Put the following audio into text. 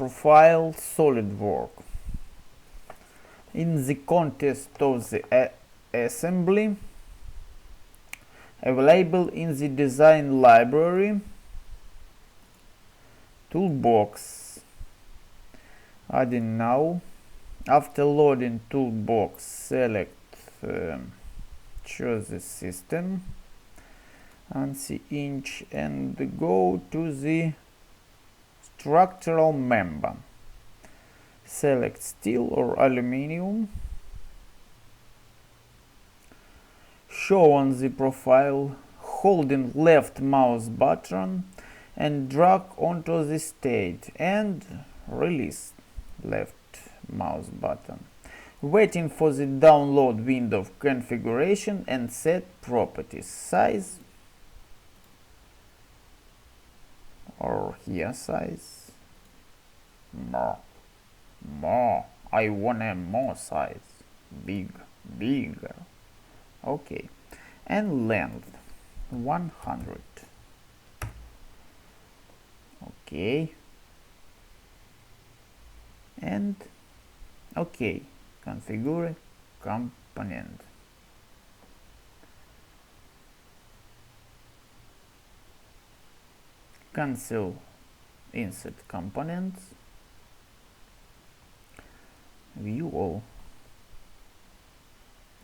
profile SOLIDWORKS. In the context of the assembly, available in the design library, toolbox. Adding now. After loading toolbox, select choose the system and the inch and go to the structural member. Select steel or aluminium. Show on the profile, holding left mouse button and drag onto the state and release left mouse button. Waiting for the download window of configuration and set properties. Size or here size. More. I want a more size. Bigger. Okay. And length 100. Okay. And okay. Configure component. Cancel insert components. View all.